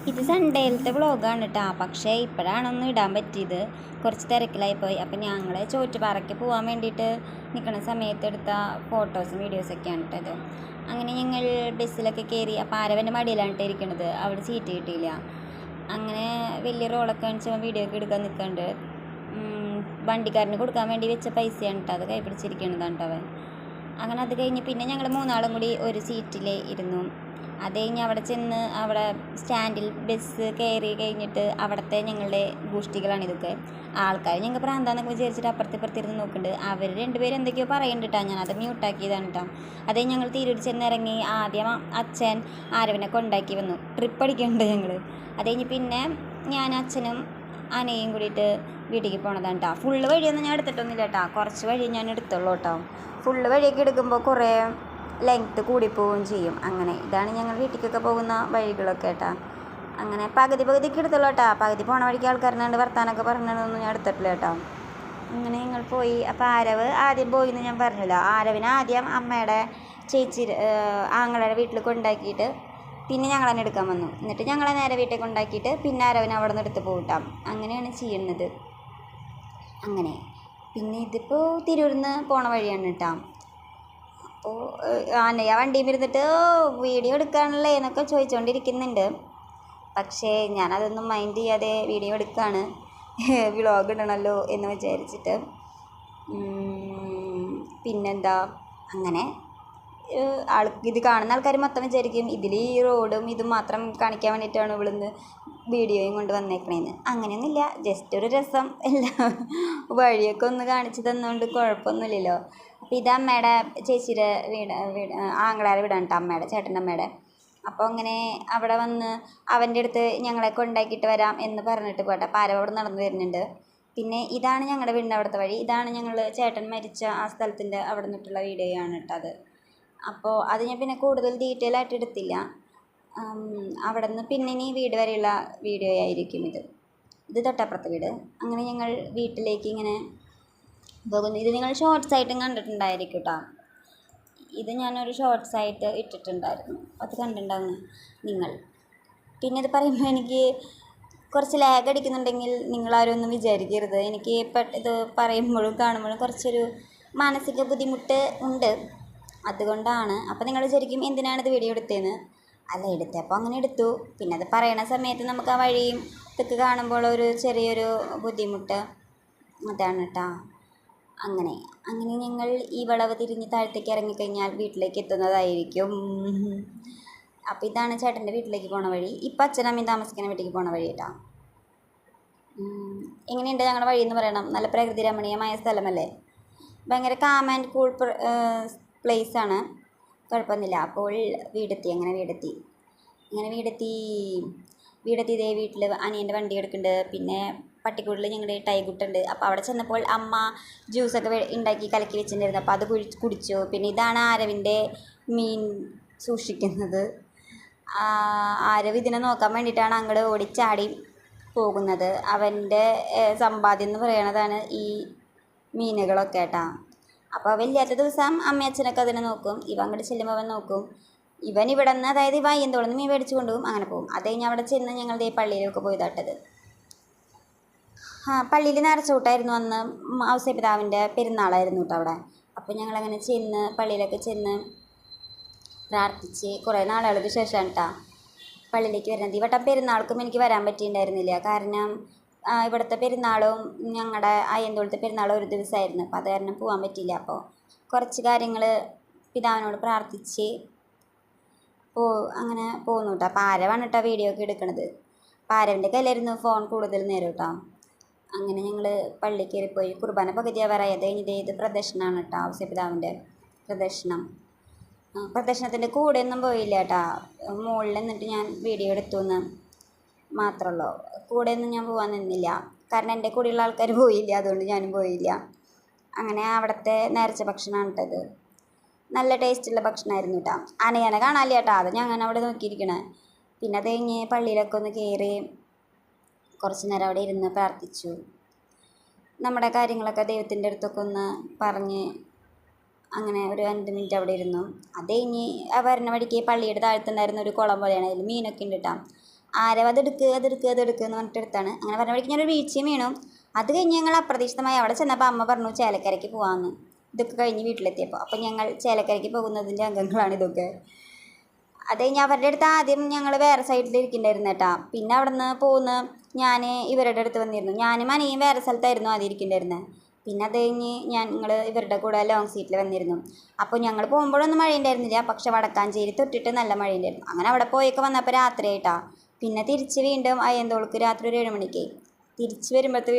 ഇത് സൺഡേയിലത്തെ വ്ളോഗാണ് കേട്ടോ. പക്ഷേ ഇപ്പോഴാണൊന്നും ഇടാൻ പറ്റിയത്, കുറച്ച് തിരക്കിലായിപ്പോയി. അപ്പം ഞങ്ങൾ ചോറ്റുപാറയ്ക്ക് പോകാൻ വേണ്ടിയിട്ട് നിൽക്കുന്ന സമയത്ത് എടുത്ത ഫോട്ടോസും വീഡിയോസൊക്കെയാണ് കേട്ടത്. അങ്ങനെ ഞങ്ങൾ ബസ്സിലൊക്കെ കയറി. അപ്പോൾ ആരവൻ്റെ മടിയിലാണ് ഇരിക്കണത്, അവിടെ സീറ്റ് കിട്ടിയില്ല. അങ്ങനെ വലിയ റോളൊക്കെ കാണിച്ച് വീഡിയോ ഒക്കെ എടുക്കാൻ നിൽക്കുന്നുണ്ട്. വണ്ടിക്കാരന് കൊടുക്കാൻ വേണ്ടി വെച്ച പൈസയാണ് കേട്ടോ, അത് കൈ പിടിച്ചിരിക്കണതാണ് കേട്ടോ അവൻ. അങ്ങനെ അത് കഴിഞ്ഞ് പിന്നെ ഞങ്ങൾ മൂന്നാളും കൂടി ഒരു സീറ്റിൽ ഇരുന്നു. അത് കഴിഞ്ഞ് അവിടെ ചെന്ന് അവിടെ സ്റ്റാൻഡിൽ ബസ് കയറി കഴിഞ്ഞിട്ട് അവിടുത്തെ ഞങ്ങളുടെ ഗോഷ്ഠികളാണ് ഇതൊക്കെ. ആൾക്കാർ ഞങ്ങൾ പ്രാന്താന്നൊക്കെ വിചാരിച്ചിട്ട് അപ്പുറത്തിരുന്ന് നോക്കുന്നുണ്ട്. അവർ രണ്ടുപേരും എന്തൊക്കെയോ പറയുന്നുണ്ട് കേട്ടോ. ഞാനത് മ്യൂട്ടാക്കിയതാണ് കേട്ടോ. അതേ ഞങ്ങൾ തിരൂർ ചെന്നിറങ്ങി. ആദ്യം അച്ഛൻ ആരവനെ കൊണ്ടാക്കി വന്നു, ട്രിപ്പ് അടിക്കുന്നുണ്ട് ഞങ്ങൾ. അത് കഴിഞ്ഞ് പിന്നെ ഞാൻ അച്ഛനും അനയും കൂടിയിട്ട് വീട്ടിലേക്ക് പോണതാണ് കേട്ടോ. ഫുള്ള് വഴിയൊന്നും ഞാൻ എടുത്തിട്ടൊന്നുമില്ല കേട്ടോ, കുറച്ച് വഴി ഞാൻ എടുത്തുള്ളൂ കേട്ടോ. ഫുള്ള് വഴിയൊക്കെ എടുക്കുമ്പോൾ കുറേ ലെങ്ത്ത് കൂടിപ്പോവുകയും ചെയ്യും. അങ്ങനെ ഇതാണ് ഞങ്ങൾ വീട്ടിലേക്കൊക്കെ പോകുന്ന വഴികളൊക്കെ കേട്ടോ. അങ്ങനെ പകുതിക്ക് എടുത്തുള്ളൂ കേട്ടോ. പകുതി പോണ വഴിക്ക് ആൾക്കാരനാണ്ട് വർത്താനൊക്കെ പറഞ്ഞതൊന്നും ഞാൻ എടുത്തിട്ടില്ല കേട്ടോ. അങ്ങനെ ഞങ്ങൾ പോയി. അപ്പോൾ ആരവ് ആദ്യം പോയി എന്ന് ഞാൻ പറഞ്ഞല്ലോ. ആരവിന് ആദ്യം അമ്മയുടെ ചേച്ചി ആങ്ങളുടെ വീട്ടിൽ കൊണ്ടാക്കിയിട്ട് പിന്നെ ഞങ്ങൾ തന്നെ എടുക്കാൻ വന്നു. എന്നിട്ട് ഞങ്ങളെ നേരെ വീട്ടിൽ കൊണ്ടാക്കിയിട്ട് പിന്നെ ആരവനെ അവിടെ നിന്ന് എടുത്ത് പോകട്ടാം. അങ്ങനെയാണ് ചെയ്യുന്നത്. അങ്ങനെ പിന്നെ ഇതിപ്പോൾ തിരൂരിൽ നിന്ന് പോണ വഴിയാണ് കേട്ടോ. അപ്പോൾ അനയ വണ്ടിയിൽ ഇരുന്നിട്ട് വീഡിയോ എടുക്കാണല്ലേ എന്നൊക്കെ ചോദിച്ചുകൊണ്ടിരിക്കുന്നുണ്ട്. പക്ഷേ ഞാനതൊന്നും മൈൻഡ് ചെയ്യാതെ വീഡിയോ എടുക്കുകയാണ്, വ്ളോഗ് ഇടണമല്ലോ എന്ന് വിചാരിച്ചിട്ട്. പിന്നെന്താ, അങ്ങനെ ഇത് കാണുന്ന ആൾക്കാർ മൊത്തം വിചാരിക്കും ഇതിൽ ഈ റോഡും ഇതും മാത്രം കാണിക്കാൻ വേണ്ടിയിട്ടാണ് ഇവിടുന്ന് വീഡിയോയും കൊണ്ട് വന്നേക്കണേന്ന്. അങ്ങനെയൊന്നുമില്ല, ജസ്റ്റ് ഒരു രസം. എല്ലാം വഴിയൊക്കെ ഒന്ന് കാണിച്ചു തന്നുകൊണ്ട് കുഴപ്പമൊന്നുമില്ലല്ലോ. അപ്പോൾ ഇത് അമ്മയുടെ ചേച്ചിയുടെ ആങ്ങളാരെ വീടാണ് കേട്ടോ, അമ്മയുടെ ചേട്ടൻ്റെ അമ്മയുടെ. അപ്പോൾ അങ്ങനെ അവിടെ വന്ന് അവൻ്റെ അടുത്ത് ഞങ്ങളെ കൊണ്ടാക്കിയിട്ട് വരാം എന്ന് പറഞ്ഞിട്ട് പോട്ടെ. അപ്പോൾ ആരോ അവിടെ നടന്നു വരുന്നുണ്ട്. പിന്നെ ഇതാണ് ഞങ്ങളുടെ വീടിൻ്റെ അവിടുത്തെ വഴി. ഇതാണ് ഞങ്ങൾ ചേട്ടൻ മരിച്ച ആ സ്ഥലത്തിൻ്റെ അവിടെ നിന്നിട്ടുള്ള വീഡിയോയാണ് കേട്ടോ അത്. അപ്പോൾ അത് ഞാൻ പിന്നെ കൂടുതൽ ഡീറ്റെയിൽ ആയിട്ട് എടുത്തില്ല. അവിടെ നിന്ന് പിന്നെ ഇനി വീട് വരെയുള്ള വീഡിയോ ആയിരിക്കും ഇത് തൊട്ടപ്പുറത്തെ വീട്. അങ്ങനെ ഞങ്ങൾ വീട്ടിലേക്ക് ഇങ്ങനെ പോകുന്നു. ഇത് നിങ്ങൾ ഷോർട്സ് ആയിട്ടും കണ്ടിട്ടുണ്ടായിരിക്കും കേട്ടോ. ഇത് ഞാനൊരു ഷോർട്സ് ആയിട്ട് ഇട്ടിട്ടുണ്ടായിരുന്നു, അത് കണ്ടിട്ടുണ്ടാവുന്നു നിങ്ങൾ. പിന്നെ ഇത് പറയുമ്പോൾ എനിക്ക് കുറച്ച് ലാഗ് അടിക്കുന്നുണ്ടെങ്കിൽ നിങ്ങളാരും ഒന്നും വിചാരിക്കരുത്. എനിക്ക് ഇത് പറയുമ്പോഴും കാണുമ്പോഴും കുറച്ചൊരു മാനസിക ബുദ്ധിമുട്ട് ഉണ്ട്, അതുകൊണ്ടാണ്. അപ്പോൾ നിങ്ങൾ വിചാരിക്കും എന്തിനാണിത് വീഡിയോ എടുത്തതെന്ന്. അല്ല, എടുത്തപ്പോൾ അങ്ങനെ എടുത്തു. പിന്നെ അത് പറയണ സമയത്ത് നമുക്ക് ആ വഴിയും ഇതൊക്കെ കാണുമ്പോൾ ഒരു ചെറിയൊരു ബുദ്ധിമുട്ട്, അതാണ് കേട്ടോ. അങ്ങനെ ഞങ്ങൾ ഈ വളവ് തിരിഞ്ഞ് താഴത്തേക്ക് ഇറങ്ങിക്കഴിഞ്ഞാൽ വീട്ടിലേക്ക് എത്തുന്നതായിരിക്കും. അപ്പോൾ ഇതാണ് ചേട്ടൻ്റെ വീട്ടിലേക്ക് പോണ വഴി. ഇപ്പം അച്ഛനമ്മയും താമസിക്കുന്ന വീട്ടിലേക്ക് പോണ വഴി കേട്ടോ. എങ്ങനെയുണ്ട് ഞങ്ങളുടെ വഴി എന്ന് പറയണം. നല്ല പ്രകൃതി രമണീയമായ സ്ഥലമല്ലേ, ഭയങ്കര കാം ആൻഡ് കൂൾ പ്ലേസാണ്, കുഴപ്പമൊന്നുമില്ല. അപ്പോൾ വീടെത്തി ഇതേ വീട്ടിൽ അനിയൻ്റെ വണ്ടി എടുക്കുന്നുണ്ട്. പിന്നെ പട്ടിക്കൂടിൽ ഞങ്ങളുടെ ടൈഗുട്ടുണ്ട്. അപ്പോൾ അവിടെ ചെന്നപ്പോൾ അമ്മ ജ്യൂസൊക്കെ ഉണ്ടാക്കി കലക്കി വെച്ചിട്ടുണ്ടായിരുന്നു. അപ്പോൾ അത് കുടിച്ചു. പിന്നെ ഇതാണ് ആരവിൻ്റെ മീൻ സൂക്ഷിക്കുന്നത്. ആരവ് ഇതിനെ നോക്കാൻ വേണ്ടിയിട്ടാണ് അങ്ങോട്ട് ഓടിച്ചാടി പോകുന്നത്. അവൻ്റെ സമ്പാദ്യം എന്ന് പറയണതാണ് ഈ മീനുകളൊക്കെ കേട്ടോ. അപ്പോൾ വലിയാത്ത ദിവസം അമ്മയച്ഛനൊക്കെ അതിനെ നോക്കും. ഇവ അങ്ങോട്ട് ചെല്ലുമ്പോൾ അവൻ നോക്കും. ഇവൻ ഇവിടെ നിന്ന്, അതായത് വയ്യന്തോളം മീൻ മേടിച്ച് കൊണ്ടുപോകും, അങ്ങനെ പോകും. അത് കഴിഞ്ഞ് അവിടെ ചെന്ന് ഞങ്ങളുടെ പള്ളിയിലൊക്കെ പോയി തട്ടത്. പള്ളിയിൽ നേർച്ചൂട്ടായിരുന്നു അന്ന്, ഔസേപിതാവിൻ്റെ പെരുന്നാളായിരുന്നു കേട്ടോ അവിടെ. അപ്പോൾ ഞങ്ങളങ്ങനെ പള്ളിയിലൊക്കെ ചെന്ന് പ്രാർത്ഥിച്ച് കുറേ നാളുകൾക്ക് ശേഷമാണ് കേട്ടോ പള്ളിയിലേക്ക് വരുന്നത്. ഈ വട്ടം പെരുന്നാൾക്കും എനിക്ക് വരാൻ പറ്റിയിട്ടുണ്ടായിരുന്നില്ല. കാരണം ഇവിടുത്തെ പെരുന്നാളും ഞങ്ങളുടെ അയ്യന്തോളത്തെ പെരുന്നാളും ഒരു ദിവസമായിരുന്നു. അപ്പോൾ അത് കാരണം പോകാൻ പറ്റിയില്ല. അപ്പോൾ കുറച്ച് കാര്യങ്ങൾ പിതാവിനോട് പ്രാർത്ഥിച്ച് അങ്ങനെ പോകുന്നു കേട്ടോ. അപ്പോൾ ആരവാണ് കേട്ടോ വീഡിയോ ഒക്കെ എടുക്കണത്. അപ്പോൾ ആരവിൻ്റെ കയ്യിലായിരുന്നു ഫോൺ കൂടുതൽ നേരം കേട്ടോ. അങ്ങനെ ഞങ്ങൾ പള്ളി കയറിപ്പോയി. കുർബാന പകുതിയാവാറായി. അത് കഴിഞ്ഞ് ഇത് പ്രദക്ഷിണമാണ് കേട്ടോ, ഔസേപിതാവിൻ്റെ പ്രദക്ഷിണത്തിൻ്റെ കൂടെ ഒന്നും പോയില്ല കേട്ടോ. മുകളിൽ നിന്നിട്ട് ഞാൻ വീഡിയോ എടുത്തു എന്ന് മാത്രമല്ലോ, കൂടെയൊന്നും ഞാൻ പോകാൻ നിന്നില്ല. കാരണം എൻ്റെ കൂടെയുള്ള ആൾക്കാർ പോയില്ല, അതുകൊണ്ട് ഞാനും പോയില്ല. അങ്ങനെ അവിടുത്തെ നേർച്ച ഭക്ഷണമാണ് കേട്ടത്. നല്ല ടേസ്റ്റുള്ള ഭക്ഷണമായിരുന്നു കേട്ടോ. അനയനെ കാണാനില്ല കേട്ടോ, അത് ഞാൻ അങ്ങനെ അവിടെ നോക്കിയിരിക്കണേ. പിന്നെ അത് കഴിഞ്ഞ് പള്ളിയിലൊക്കെ ഒന്ന് കയറി കുറച്ച് നേരം അവിടെ ഇരുന്ന് പ്രാർത്ഥിച്ചു. നമ്മുടെ കാര്യങ്ങളൊക്കെ ദൈവത്തിൻ്റെ അടുത്തൊക്കെ ഒന്ന് പറഞ്ഞ് അങ്ങനെ ഒരു 5 മിനിറ്റ് അവിടെ ഇരുന്നു. അത് കഴിഞ്ഞ് വരുന്ന വഴിക്ക് പള്ളിയുടെ താഴത്തുണ്ടായിരുന്ന ഒരു കുളം പോലെയാണ്, അതിൽ മീനൊക്കെ ഉണ്ട് കേട്ടോ. ആരവ് അതെടുക്കുക എന്ന് പറഞ്ഞിട്ട് എടുത്താണ്. അങ്ങനെ പറഞ്ഞ വഴിക്ക് ഞാനൊരു വീഴ്ചയും വീണു. അത് കഴിഞ്ഞ് ഞങ്ങൾ അപ്രതീക്ഷിതമായി അവിടെ ചെന്നപ്പോൾ അമ്മ പറഞ്ഞു ചേലക്കരയ്ക്ക് പോകാമെന്ന്. ഇതൊക്കെ കഴിഞ്ഞ് വീട്ടിലെത്തിയപ്പോൾ അപ്പോൾ ഞങ്ങൾ ചേലക്കരയ്ക്ക് പോകുന്നതിൻ്റെ അംഗങ്ങളാണ് ഇതൊക്കെ. അത് കഴിഞ്ഞ് അവരുടെ അടുത്ത് ആദ്യം ഞങ്ങൾ വേറെ സൈഡിൽ ഇരിക്കണ്ടായിരുന്നു കേട്ടോ. പിന്നെ അവിടെ നിന്ന് പോന്ന് ഞാൻ ഇവരുടെ അടുത്ത് വന്നിരുന്നു. ഞാനും അനിയും വേറെ സ്ഥലത്തായിരുന്നു ആദ്യം ഇരിക്കണ്ടായിരുന്നത്. പിന്നെ അത് കഴിഞ്ഞ് ഞങ്ങൾ ഇവരുടെ കൂടെ ലോങ് സീറ്റിൽ വന്നിരുന്നു. അപ്പോൾ ഞങ്ങൾ പോകുമ്പോഴൊന്നും മഴയുണ്ടായിരുന്നില്ല, പക്ഷെ വടക്കാഞ്ചേരി തൊട്ടിട്ട് നല്ല മഴയുണ്ടായിരുന്നു. അങ്ങനെ അവിടെ പോയൊക്കെ വന്നപ്പോൾ രാത്രിയായിട്ടാണ്. പിന്നെ തിരിച്ച് വീണ്ടും അയ്യന്തോൾക്ക് രാത്രി ഒരു 7 മണിക്ക് തിരിച്ച് വരുമ്പോഴത്തെ